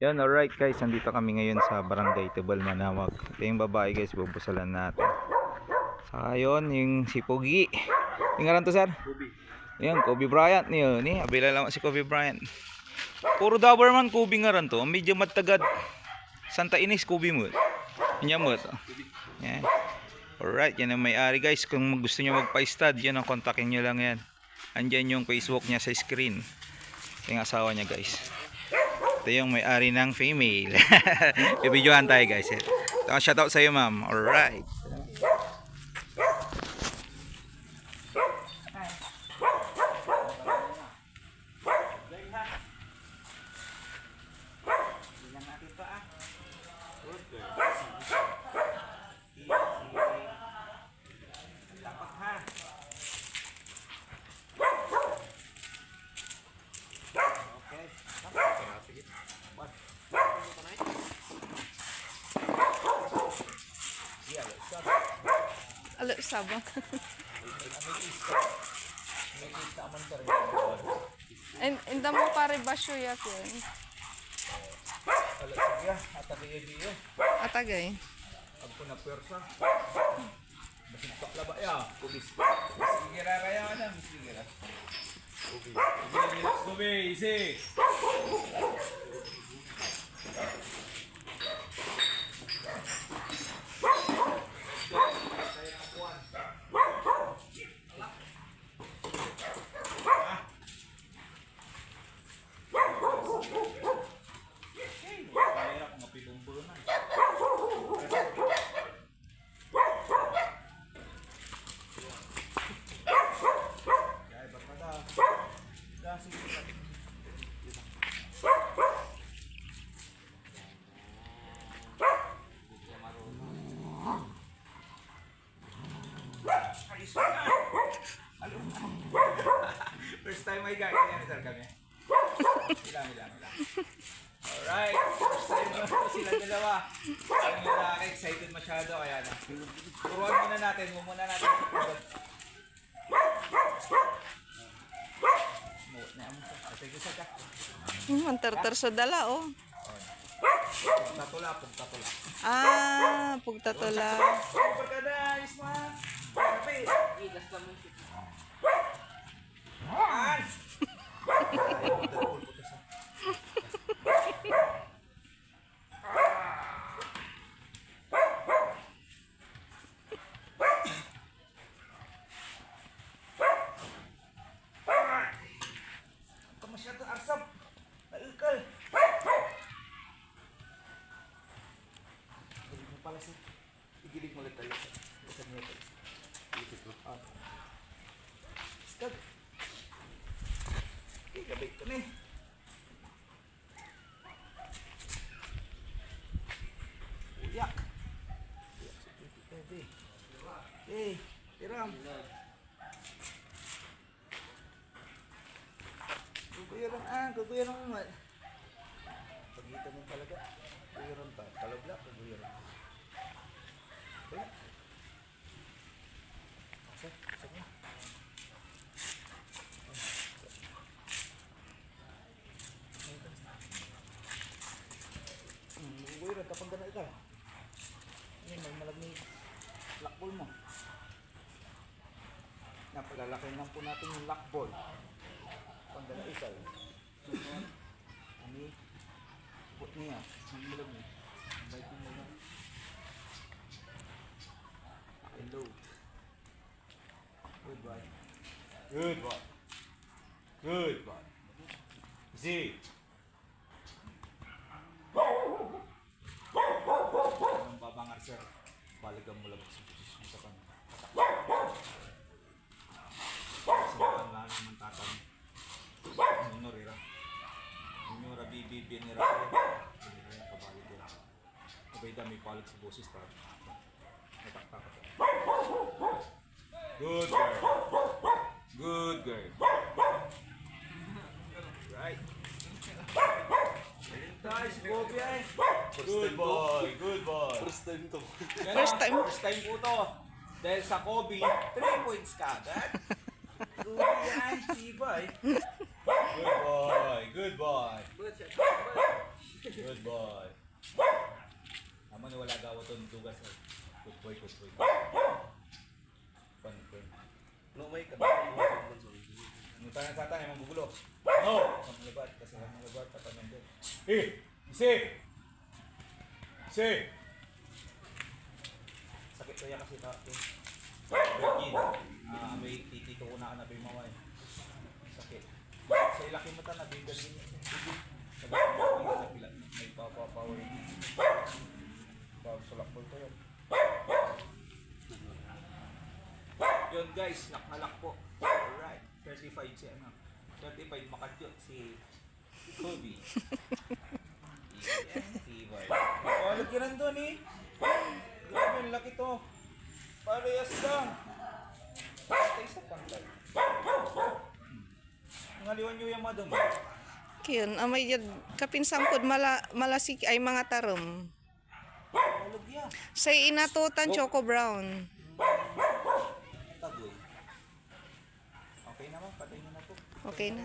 Yan, alright guys, nandito kami ngayon sa Barangay Tubal, Manawag. Ito yung babae guys, bubusalan natin. Saka yun, yung si Pogi. Yung ngaran to sir? Kobe. Yan, Kobe Bryant niyo. Ni, abila lang si Kobe Bryant. Puro Doberman Kobe ngaran to. Medyo matagad. Santa Ines Kobe mo. Yan mo to. Yan. Alright, yan ang may-ari guys. Kung gusto nyo magpa-stud, yan ang kontakin nyo lang yan. Andyan yung Facebook niya sa screen. Yung asawa niya guys. Ito yung may-ari ng female. Bibidyohan tayo guys. Ito, shoutout sa iyo ma'am. Alright. Alo, sabang. Inda mo pare basyo yak yun. Atagay. Ako na pwersa. Basintak laba ya. Kubis. Sige raya na, sige ra. Kobe, isi. First time ay guys, yan sir kami. Ilang. Alright, first time na sila dalawa. Ang lalaki excited masyado kaya na. Turuan muna natin, muna natin. Mantartar sa dala oh. Pagtatula. Ah, pugtatula. Pagkada, Isman. Kape. Masyado arsap. Naikal. Gilig mo pala siya. Igilig mo ulit tayo sa isang meter. Igilig mo. Skag. Okay, gabay ko na eh. Uyak. Eh, tiram. Kukuyaran mo. Pagitan mo talaga. Kukuyaran pa. Kalabla, kukuyaran. Okay. Sa mo. Kukuyaran, kapag gana ikaw. May malagay lockball mo. Napalalaki lang po natin yung lockball. Pagdala ikaw. Ani put niya. Ang malag niya. Bite mo na. Hello. Good boy. Z. Ang babangar sir. Balikan mo lang sa posisyon sa kanya. Saan lang naman tatang. Nora bibibin ni Rafa. Hindi na kabalik ko. Sabay dami palit sa boses pa. Nataktak ko. Good girl. Right. Tayo si Bobby ay. Good boy. First time to. First time. First time po to. Dahil sa Kobe, 3 points ka agad. Ruby ay, Sibay. Good boy. Good boy. Naman wala gawa to ng tugas. Good boy, good boy. Pan. No, may kabang mo sa bunso. Ang tanang satan ay magugulo. No! Ang labat, kasi ang labat, tatanan din. Isi! Sakit kaya kasi ta. Virgin. May titito ko na ka na maway. Sakit. Sa ilaki mo ta na bigyan din. Sabi ko sa pila. May power. Sulak po ito yun. Yun guys, nakalak po. Alright. 35 si ano. 35 makadyot si Kobe. Yan, T-Bar. Oh, lagyan doon eh. Grabe, ang laki to. Parehas lang. Basta isa pantay. Ngaliwan nyo yung madam. Kiyun, amay yad kapinsangkod malasik ay mga tarom. Lagyan. Sa inatutan choco brown. Tagoy. Okay naman, patay nyo na to. Okay na.